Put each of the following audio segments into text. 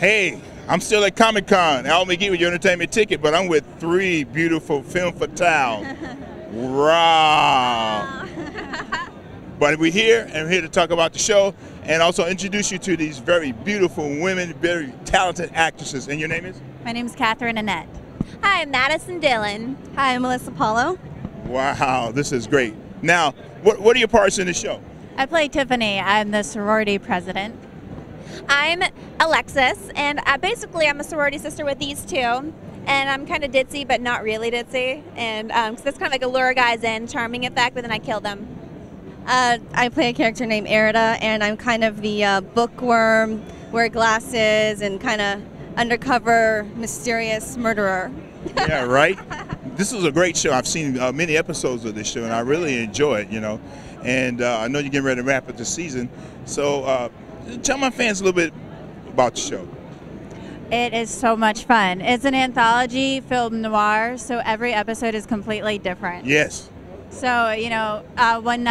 Hey, I'm still at Comic-Con. Al McGee with your entertainment ticket, but I'm with three beautiful Femme fatales. Wow. But we're here, and we're here to talk about the show and also introduce you to these very beautiful women, very talented actresses. And your name is? My name's Catherine Annette. Hi, I'm Madison Dillon. Hi, I'm Melissa Paulo. Wow, this is great. Now, what are your parts in the show? I play Tiffany. I'm the sorority president. I'm Alexis, and basically I'm a sorority sister with these two. And I'm kind of ditzy, but not really ditzy. And cause that's kind of like a lure guys in, charming effect, but then I kill them. I play a character named Erida, and I'm kind of the bookworm, wear glasses, and kind of undercover, mysterious murderer. Yeah, right? This is a great show. I've seen many episodes of this show, and I really enjoy it, you know. And I know you're getting ready to wrap up the season. So tell my fans a little bit about the show. It is so much fun. It's an anthology film noir, so every episode is completely different. Yes. So, you know, one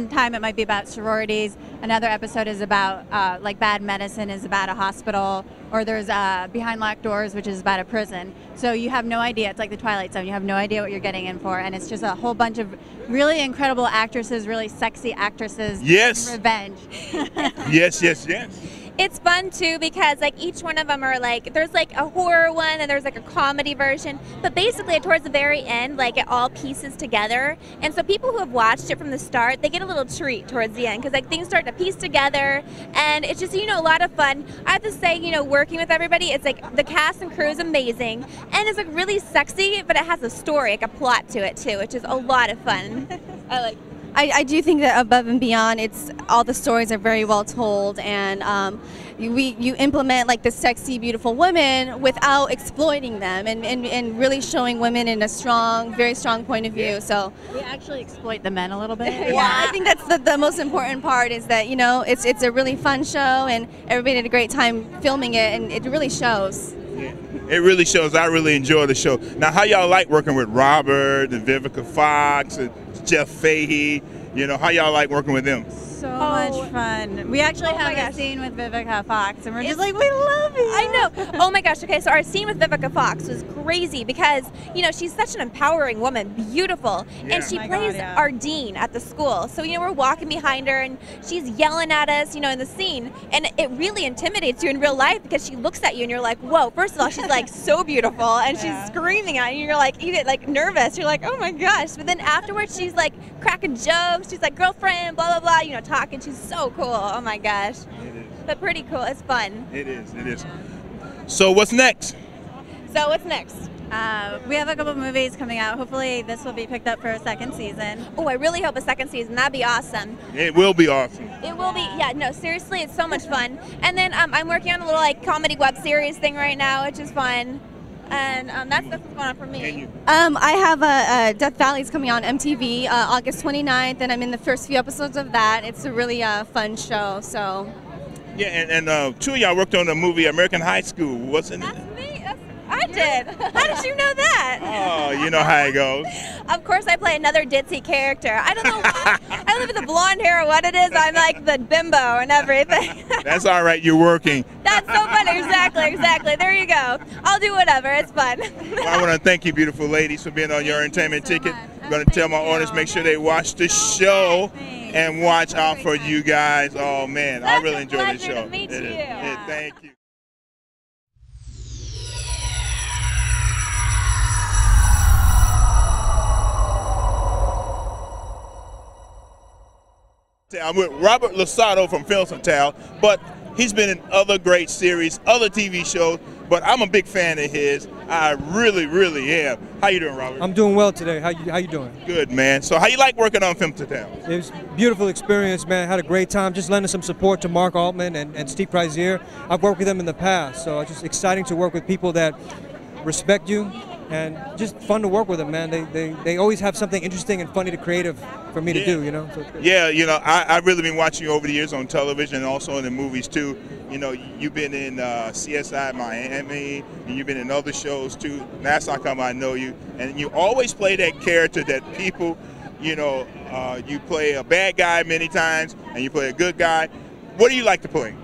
time it might be about sororities, another episode is about, like Bad Medicine is about a hospital, or there's Behind Locked Doors, which is about a prison. So you have no idea. It's like the Twilight Zone. You have no idea what you're getting in for, and it's just a whole bunch of really incredible actresses, really sexy actresses. Yes. Revenge. Yes, yes, yes. It's fun too because like each one of them are like, there's like a horror one and there's like a comedy version, but basically towards the very end, like it all pieces together. And so people who have watched it from the start, they get a little treat towards the end because like things start to piece together, and it's just, you know, a lot of fun. I have to say, you know, working with everybody, it's like the cast and crew is amazing, and it's like really sexy, but it has a story, like a plot to it too, which is a lot of fun. I do think that above and beyond, it's all the stories are very well told, and you implement like the sexy, beautiful women without exploiting them, and really showing women in a strong, very strong point of view. So we actually exploit the men a little bit. Yeah, I think that's the most important part, is that, you know, it's a really fun show, and everybody had a great time filming it, and it really shows. Yeah, it really shows. I really enjoy the show. Now, how y'all like working with Robert and Vivica Fox and Jeff Fahey? You know, how y'all like working with them? So much fun. We actually have a scene with Vivica Fox, and we're just like, we love it. I know. Oh my gosh. Okay, so our scene with Vivica Fox was crazy because, you know, she's such an empowering woman, beautiful, and she plays our dean at the school. So, you know, we're walking behind her, and she's yelling at us, you know, in the scene, and it really intimidates you in real life because she looks at you, and you're like, whoa. First of all, she's like so beautiful, and she's screaming at you. And you're like, you get like nervous. You're like, oh my gosh. But then afterwards, she's like cracking jokes. She's like, girlfriend, blah blah blah. You know, talking. She's so cool. Oh my gosh. It is. But pretty cool. It's fun. It is. It is. So what's next? So what's next? We have a couple movies coming out. Hopefully this will be picked up for a second season. Oh, I really hope a second season. That'd be awesome. It will be awesome. It will be. Yeah, no, seriously, it's so much fun. And then I'm working on a little like comedy web series thing right now, which is fun. And that's what's going on for me. I have Death Valley's coming on MTV August 29th, and I'm in the first few episodes of that. It's a really fun show. So. Yeah, and two of y'all worked on the movie American High School. What's in it? That's me. I did. How did you know that? Oh, you know how it goes. Of course, I play another ditzy character. I don't know why. I don't know if it's the blonde hair or what it is. I'm like the bimbo and everything. That's all right. You're working. That's so funny. Exactly. There you go. I'll do whatever. It's fun. Well, I want to thank you, beautiful ladies, for being on your entertainment ticket. I'm going to tell my audience, make sure they watch the show and watch out for you guys. Oh, man, I really enjoyed the show. To meet you. Yeah, thank you. I'm with Robert Losado from Femme fatale, but he's been in other great series, other TV shows, but I'm a big fan of his. I really, really am. How you doing, Robert? I'm doing well today. How you doing? Good, man. So how you like working on Femme fatale? It was a beautiful experience, man. Had a great time. Just lending some support to Mark Altman and Steve Prizier. I've worked with them in the past, so it's just exciting to work with people that respect you, and just fun to work with them, man. They always have something interesting and funny to creative for me to do, you know. So yeah, you know, I've really been watching you over the years on television and also in the movies too. You know, you've been in CSI Miami, and you've been in other shows too. That's how come I know you. And you always play that character that people, you know, you play a bad guy many times, and you play a good guy. What do you like to play?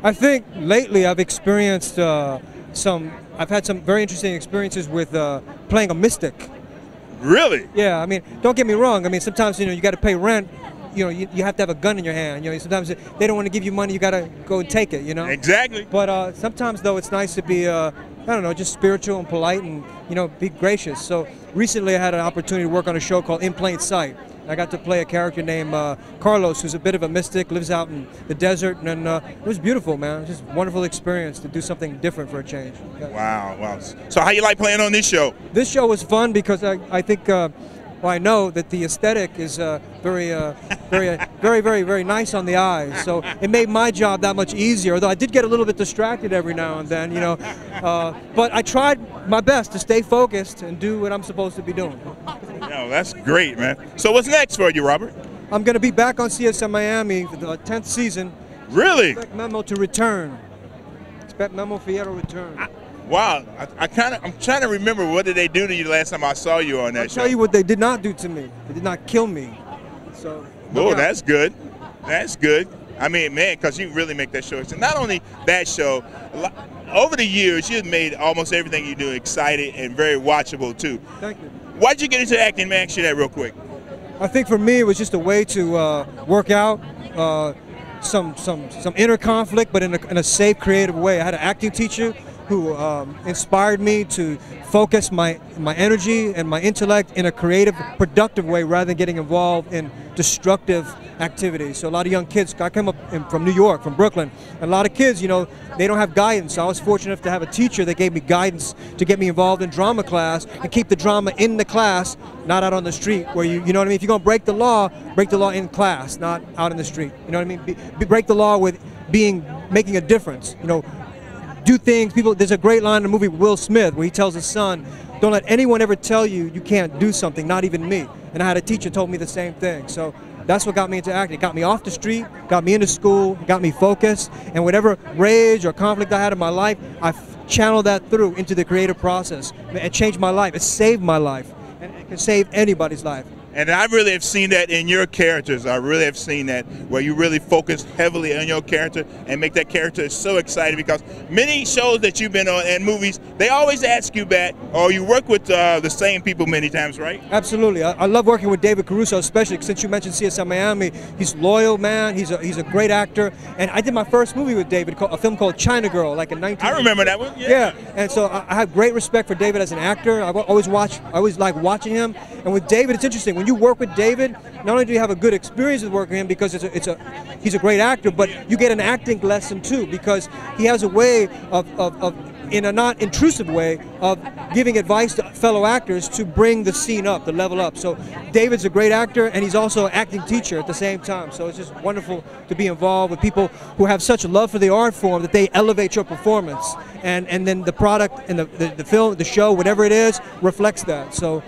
I think lately I've experienced I've had some very interesting experiences with playing a mystic. Really? Yeah, I mean, don't get me wrong. I mean, sometimes, you know, you got to pay rent. You know, you have to have a gun in your hand. You know, sometimes they don't want to give you money. You got to go and take it, you know? Exactly. But sometimes, though, it's nice to be, I don't know, just spiritual and polite and, you know, be gracious. So recently I had an opportunity to work on a show called In Plain Sight. I got to play a character named Carlos, who's a bit of a mystic, lives out in the desert, and it was beautiful, man. It was just a wonderful experience to do something different for a change. Yeah. Wow, wow. So how you like playing on this show? This show was fun because I think, well, I know that the aesthetic is very nice on the eyes. So it made my job that much easier, although I did get a little bit distracted every now and then, you know. But I tried my best to stay focused and do what I'm supposed to be doing. No, that's great, man. So what's next for you, Robert? I'm going to be back on CSI Miami for the 10th season. Really? Expect Memo to return. Expect Memo Fierro return. Wow, I'm trying to remember, what did they do to you last time I saw you on that show? I'll tell you what they did not do to me. They did not kill me. So. Oh, that's good. That's good. I mean, man, because you really make that show. So not only that show, over the years, you've made almost everything you do exciting and very watchable too. Thank you. Why'd you get into acting, man? Ask you that real quick. I think for me, it was just a way to work out some inner conflict, but in a safe, creative way. I had an acting teacher who inspired me to focus my energy and my intellect in a creative, productive way rather than getting involved in destructive activities. So a lot of young kids, I came up from New York, from Brooklyn, and a lot of kids, you know, they don't have guidance. I was fortunate enough to have a teacher that gave me guidance to get me involved in drama class and keep the drama in the class, not out on the street where you know what I mean? If you're going to break the law in class, not out in the street. You know what I mean? Break the law with making a difference, you know. Do things, there's a great line in the movie with Will Smith where he tells his son, don't let anyone ever tell you you can't do something, not even me. And I had a teacher told me the same thing. So that's what got me into acting. It got me off the street, got me into school, got me focused, and whatever rage or conflict I had in my life, I channeled that through into the creative process. It changed my life. It saved my life. And it can save anybody's life. And I really have seen that in your characters. I really have seen that where you really focus heavily on your character and make that character so exciting, because many shows that you've been on and movies, they always ask you back, or you work with the same people many times, right? Absolutely. I love working with David Caruso, especially since you mentioned CSI Miami. He's loyal, man. He's a great actor. And I did my first movie with David, a film called China Girl, like in 19. I remember that one. Yeah. And so I have great respect for David as an actor. I always like watching him. And with David, it's interesting. When you work with David, not only do you have a good experience with working with him because he's a great actor, but you get an acting lesson too, because he has a way of in a not intrusive way of giving advice to fellow actors to bring the scene up, the level up. So David's a great actor, and he's also an acting teacher at the same time. So it's just wonderful to be involved with people who have such a love for the art form that they elevate your performance, and then the product and the film, the show, whatever it is, reflects that. So,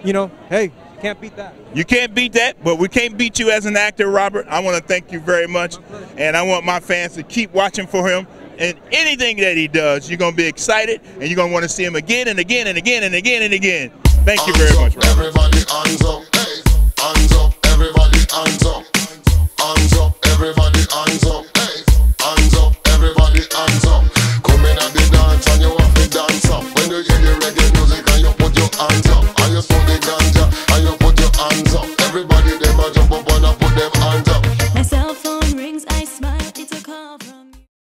you know, hey, can't beat that. You can't beat that, but we can't beat you as an actor, Robert. I want to thank you very much, and I want my fans to keep watching for him. And anything that he does, you're going to be excited, and you're going to want to see him again and again and again and again and again. Thank you very much, Robert. Everybody hands up, hey, hands up, everybody hands up, everybody hands up, hey, hands up, everybody hands up. Come in at the dance and you have to dance up. When you hear the reggae music and you put your hands up, and you smoke the ganja and you put your hands up. Everybody them a jump up and put them hands up.